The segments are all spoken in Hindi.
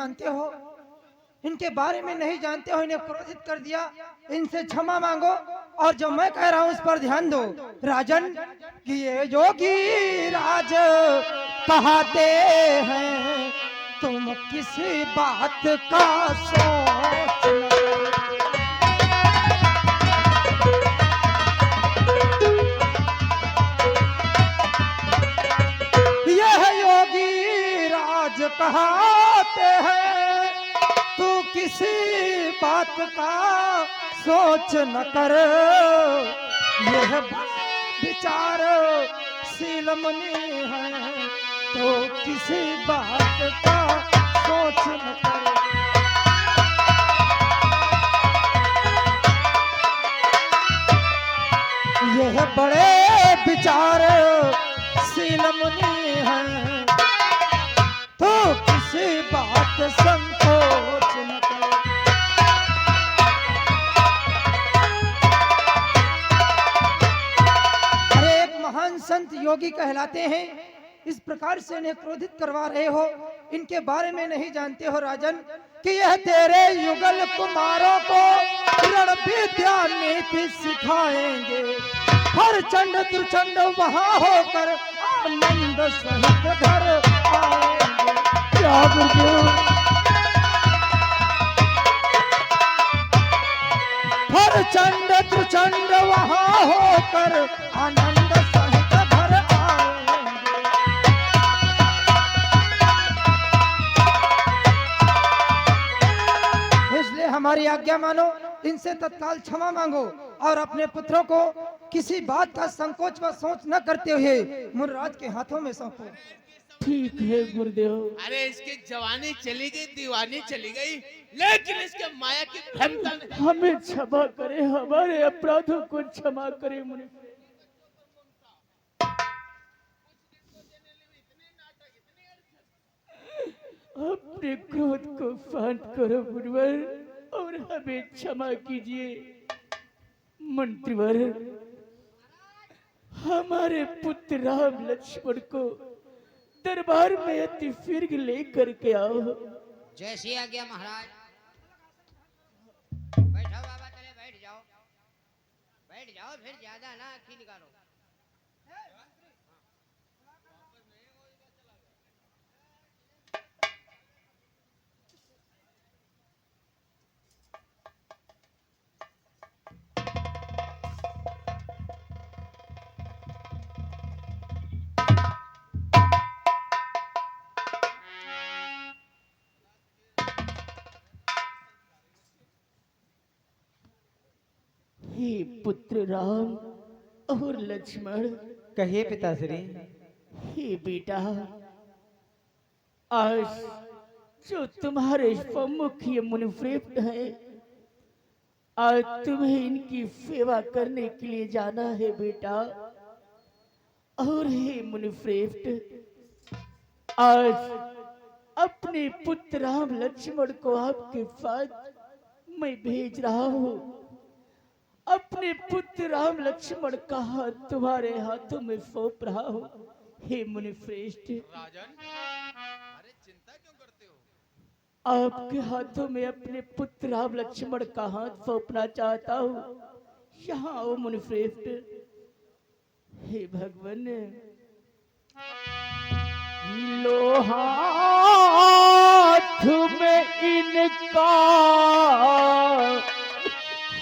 जानते हो, इनके बारे में नहीं जानते हो, इन्हें क्रोधित कर दिया, इनसे क्षमा मांगो और जो मैं कह रहा हूं उस पर ध्यान दो। राजन कि ये जोगी राज कहते हैं, तुम किसी बात का सोच न। यह योगी राज कहते हैं, तू किसी बात का सोच न कर। यह विचार शील मुनि है, तो किसी बात का सोच न कर। यह बड़े विचार शील मुनि है, तो किसी बात संकोच न कर। अरे एक महान संत योगी कहलाते हैं, इस प्रकार से इन्हें क्रोधित करवा रहे हो, इनके बारे में नहीं जानते हो राजन कि यह तेरे युगल कुमारों को रण विद्या नीति सिखाएंगे। हर चंड दुर्चंड वहां होकर आनंद सहित घर आएंगे। क्या गुरुदेव, हर चंड दुर्चंड वहां होकर आनंद सहित घर आएंगे। इसलिए हमारी आज्ञा मानो, इनसे तत्काल क्षमा मांगो और अपने पुत्रों को किसी बात का संकोच व सोच न करते हुए मुर्राज के हाथों में सौंपो। ठीक है गुरुदेव। अरे इसकी जवानी चली गई, दीवानी चली गई, लेकिन इसके माया की भ्रमता नहीं। हमें क्षमा करे, हमारे अपराधों को क्षमा करे मुनि। अपने क्रोध को शांत करो मुनिवर और हमें क्षमा कीजिए। मंत्रीवर, हमारे पुत्र राम लक्ष्मण को दरबार में अति शीघ्र लेकर के आओ। जैसी आज्ञा महाराज। बैठो बाबा, चले बैठ जाओ, बैठ जाओ, फिर ज्यादा ना आँखी निकालो। हे पुत्र राम और लक्ष्मण। कहिए पिताश्री। हे बेटा, आज जो तुम्हारे सम्मुख ये मुनिश्रेष्ठ है, आज तुम्हें इनकी सेवा करने के लिए जाना है बेटा। और हे मुनिश्रेष्ठ, आज अपने पुत्र राम लक्ष्मण को आपके साथ मैं भेज रहा हूँ। अपने पुत्र राम लक्ष्मण का हाथ तुम्हारे हाथों में सौंप रहा हूँ। हे मुनिश्रेष्ठ, राजन, अरे चिंता क्यों करते हो? आपके हाथों में अपने पुत्र राम लक्ष्मण का हाथ सौंपना चाहता हूँ। यहाँ आओ मुनिश्रेष्ठ। हे भगवान, लो हाथ में इनका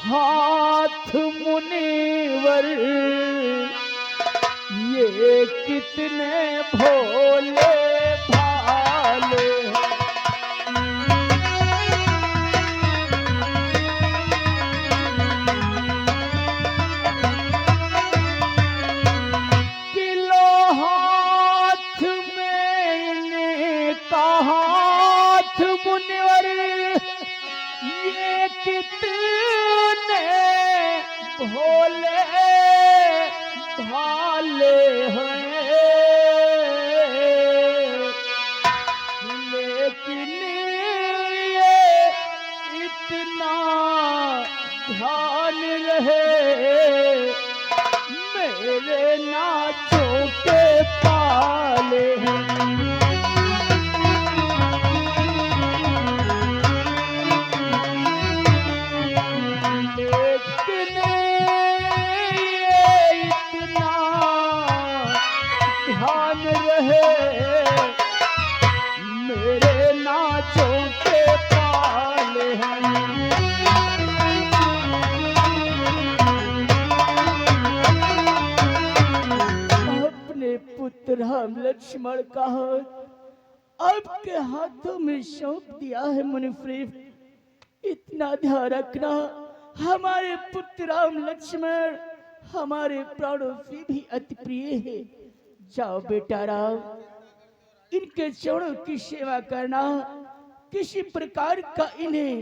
हाथ मुनिवर, ये कितने भोले भाले किलो हाथ में इनका हाथ मुनिवर, ये कितने भोले भाले हैं। लेकिन ये इतना ध्यान रहे, मेरे नाचों के पाले हैं। राम लक्ष्मण का हाथ आपके हाथों में सौंप दिया है मुनिश्रेष्ठ। इतना ध्यान रखना, हमारे पुत्र राम लक्ष्मण हमारे प्राणों से भी अति प्रिय है। जाओ बेटा राम, इनके चरणों की सेवा करना, किसी प्रकार का इन्हें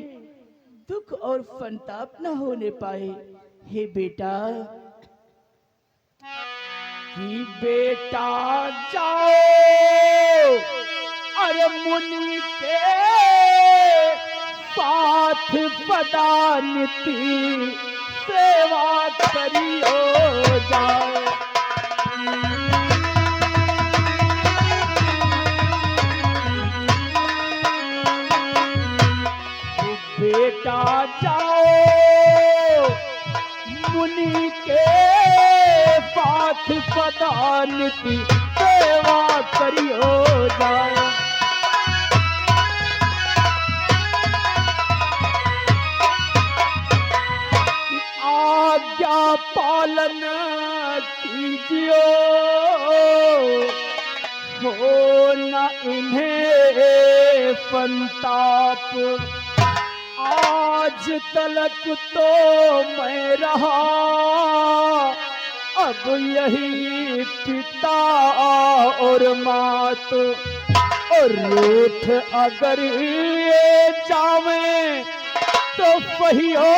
दुख और संताप न होने पाए। हे बेटा, कि बेटा जाओ अरे मुनि के साथ पदानिति सेवा करियो जाओ। बेटा जाओ मुनि के साथ पदानिति सेवा करियो जाओ। आज्ञा पालन कीजियो, हो न इन्हें संताप। आज तलक तो मैं रहा, अब यही पिता और मात, और रूठ अगर ये जावे तो पहियो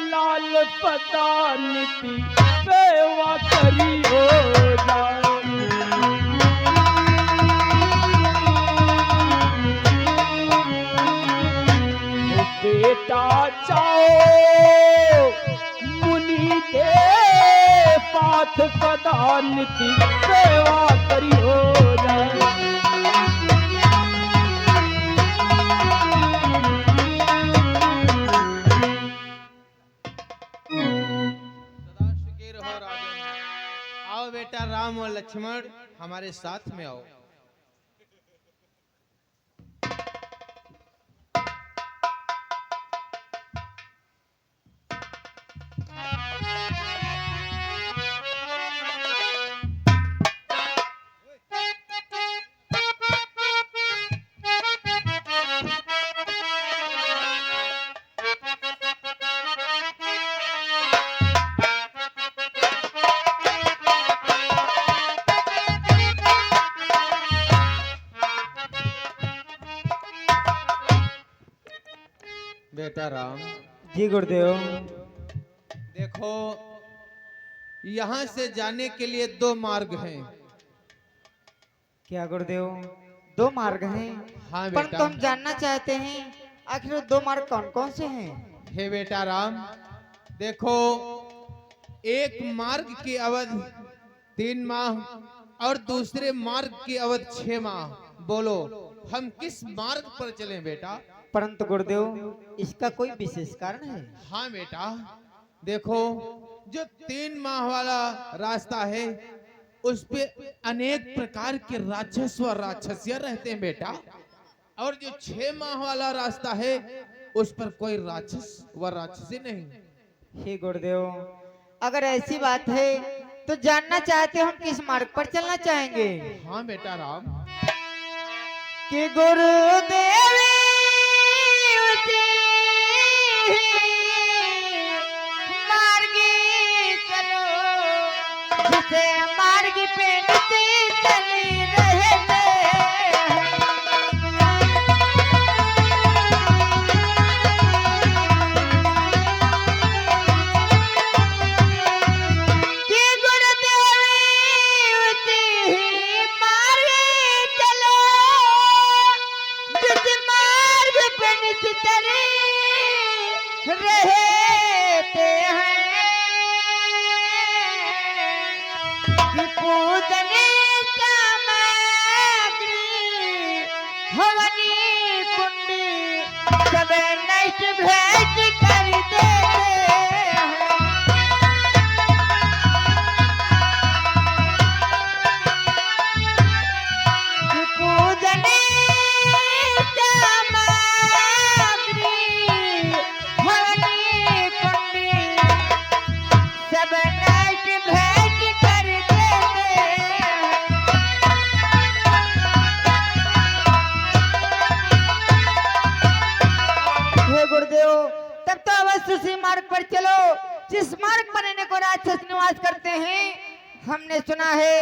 लाल पदानिति सेवा करियो जाओ। बेटा जाओ मुनि के साथ पदानिति सेवा करियो जाओ। सदा सुखी रहो राजन। आओ बेटा राम और लक्ष्मण हमारे साथ में आओ। बेटा राम, जी गुरुदेव। देखो यहाँ से जाने के लिए दो मार्ग हैं। क्या गुरुदेव, दो मार्ग हैं? हाँ पर बेटा। तुम जानना चाहते हैं आखिर वो दो मार्ग कौन कौन से हैं? हे बेटा राम, देखो एक मार्ग की अवधि 3 माह और दूसरे मार्ग की अवधि 6 माह। बोलो हम किस मार्ग पर चलें बेटा? परंतु गुरुदेव इसका कोई विशेष कारण है? हाँ बेटा, देखो जो 3 माह वाला रास्ता है उस पे अनेक प्रकार के राक्षस व राक्षसियां रहते हैं बेटा, और जो 6 माह वाला रास्ता है उस पर कोई राक्षस व राक्षसी नहीं। हे गुरुदेव, अगर ऐसी बात है तो जानना चाहते हो हम किस मार्ग पर चलना चाहेंगे? हाँ बेटा राम। कि गुरुदेव मार्गी चलो, जिसे मार्ग पे नीति चली रहते कि गुरुदेव मार्ग चलो, जिस मार्ग पे नीति चली रहते हैं कि पूजने सामग्री हवनी कुंडी सब नष्ट भेंट कर देते हैं कि पूजने सामग्री हवनी कुंडी सब नष्ट भेंट कर देते हैं। हो तब तो अवश्य उसी मार्ग पर चलो जिस मार्ग पर इन्हें को राक्षस निवास करते हैं। हमने सुना है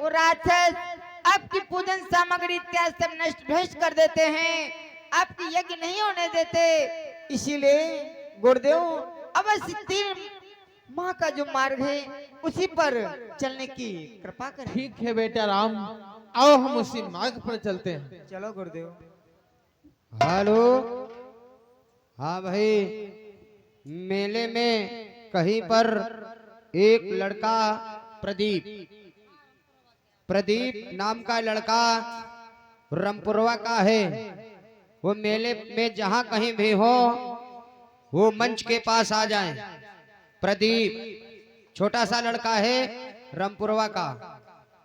वो राक्षस आपकी पूजन सामग्री इत्यादि सब नष्ट भ्रष्ट कर देते हैं, आपकी यज्ञ नहीं होने देते। इसीलिए गुरुदेव अवश्य 3 माह का जो मार्ग है उसी पर चलने की कृपा करें। ठीक है बेटा राम, आओ हम उसी मार्ग पर चलते हैं। चलो गुरुदेव। हेलो, हाँ भाई, मेले में कहीं पर एक लड़का प्रदीप नाम का लड़का रामपुरवा का है। वो मेले में जहां कहीं भी हो वो मंच के पास आ जाए। प्रदीप छोटा सा लड़का है रामपुरवा का,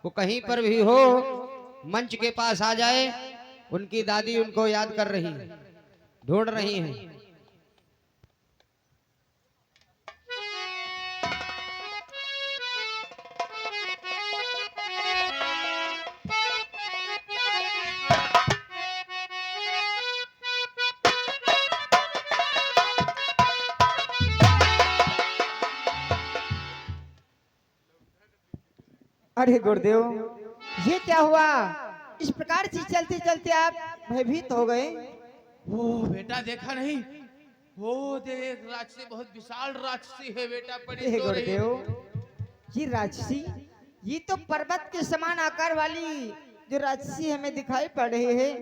वो कहीं पर भी हो मंच के पास आ जाए। उनकी दादी उनको याद कर रही, ढूंढ रही हैं। अरे गुरुदेव ये क्या हुआ? इस प्रकार से चलते चलते आप भयभीत हो गए। ओ बेटा देखा नहीं, वो देख राक्षसी, बहुत विशाल राक्षसी है बेटा, पड़ी हे सो रही है। गुरुदेव ये राक्षसी, ये तो पर्वत के समान आकार वाली जो राक्षसी हमें दिखाई पड़ रही है,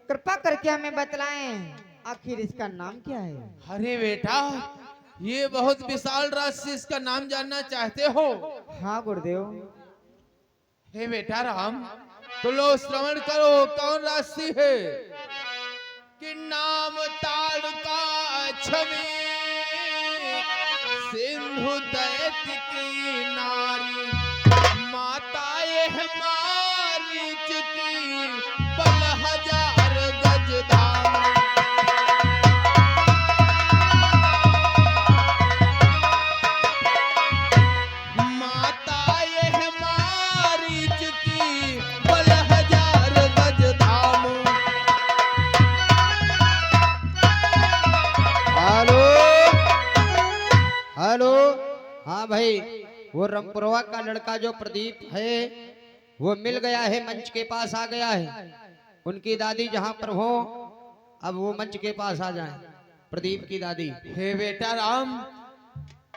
कृपा करके हमें बतलाएं आखिर इसका नाम क्या है? अरे बेटा ये बहुत विशाल राक्षसी, इसका नाम जानना चाहते हो? हाँ गुरुदेव। हे बेटा राम, तो लो श्रवण करो कौन राशि है। कि नाम ताड़का छवि, सिंधु दैत्य की नारी, माता यह मारी चुकी, बल 1000 गज धाम। माता यह मारी चुकी, बल 1000 गज धाम। हेलो हेलो, हाँ भाई, वो रामपुरवा का लड़का जो प्रदीप है वो मिल गया है, मंच के पास आ गया है। उनकी दादी जहाँ पर हो अब वो मंच के पास आ जाए। प्रदीप की दादी। हे बेटा राम,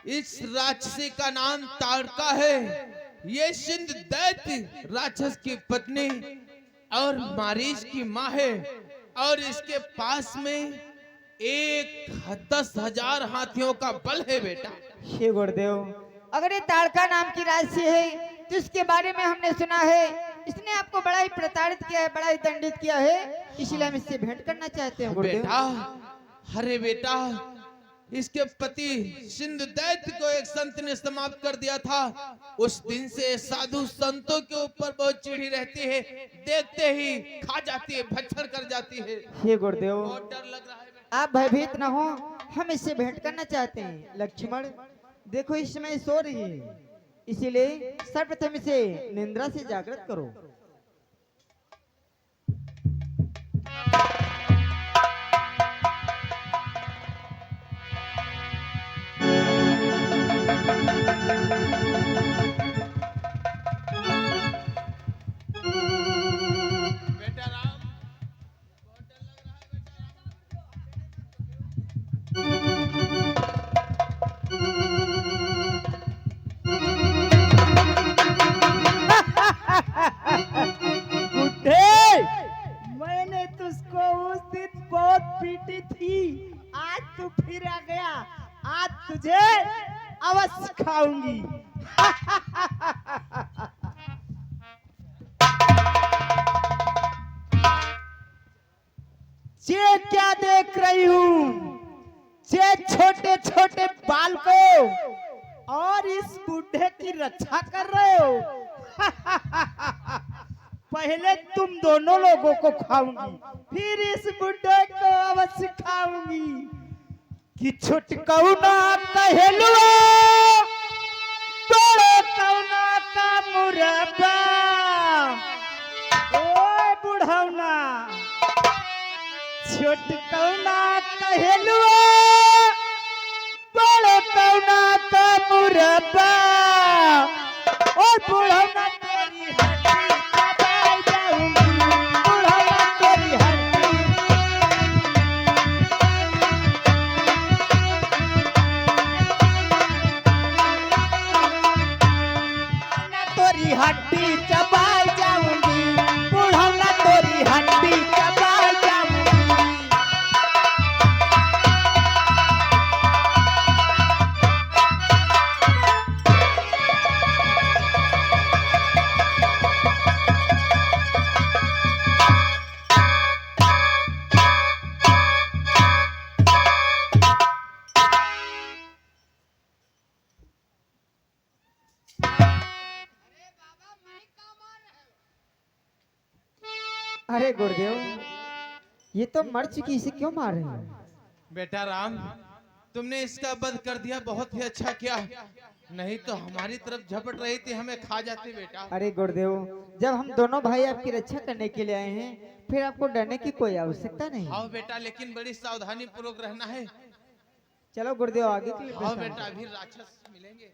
इस राक्षसी का नाम ताड़का है। ये सिंध दैत्य राक्षस की पत्नी और मारीच की माँ है, और इसके पास में 10,000 हाथियों का बल है बेटा। हे गुरुदेव अगर ये ताड़का नाम की राशि है तो इसके बारे में हमने सुना है, इसने आपको बड़ा ही प्रताड़ित किया है, बड़ा ही दंडित किया है, इसलिए हम इससे भेंट करना चाहते हैं गुरुदेव। बेटा अरे बेटा, इसके पति सिंधु दैत्य को एक संत ने समाप्त कर दिया था। उस दिन से साधु संतों के ऊपर बहुत चिढ़ी रहती है, देखते ही खा जाती है, भक्षण कर जाती है। हे गुरुदेव बहुत डर लग रहा है बेटा। आप भयभीत न हो, हम इससे भेंट करना चाहते हैं। लक्ष्मण देखो इस समय सो रही है, इसीलिए सर्वप्रथम इसे निंद्रा से जागृत करो। बेटा राम, बहुत डर लग रहा है बुड्ढे, मैंने तुझको उस दिन बहुत पीटी थी, आज तू फिर आ गया, आज तुझे अवश्य खाऊंगी। ये क्या देख रही हूँ? ये छोटे छोटे बाल को और इस बूढ़े की रक्षा कर रहे हो। पहले तुम दोनों लोगों को खाऊंगी, फिर इस बुढ़े को अवश्य खाऊंगी। कि छुटकौना कहेलुआ, बड़े कौना का मुरब्बा। ओए बुढ़ौना, छुटकौना कहेलुआ, बुढ़ौना का मुरब्बा और बुढ़ौना तेरी हड्डी चबा जाऊंगी, बुढ़ौना तेरी हड्डी। तोरी हड्डी चबा जाऊंगी, बुढ़ौना तोरी हड्डी चबा जाऊंगी। अरे गुरुदेव, ये तो मर चुकी, इसे क्यों मार रहे हैं? बेटा राम, तुमने इसका वध कर दिया, बहुत ही अच्छा किया, नहीं तो हमारी तरफ झपट रही थी, हमें खा जाती बेटा। अरे गुरुदेव, जब हम दोनों भाई आपकी रक्षा करने के लिए आए हैं, फिर आपको डरने की कोई आवश्यकता नहीं। हाँ बेटा, लेकिन बड़ी सावधानी पूर्वक रहना है। चलो गुरुदेव, आगे के लिए हाँ प्रस्थान बेटा, करें। अभी राक्षस मिलेंगे।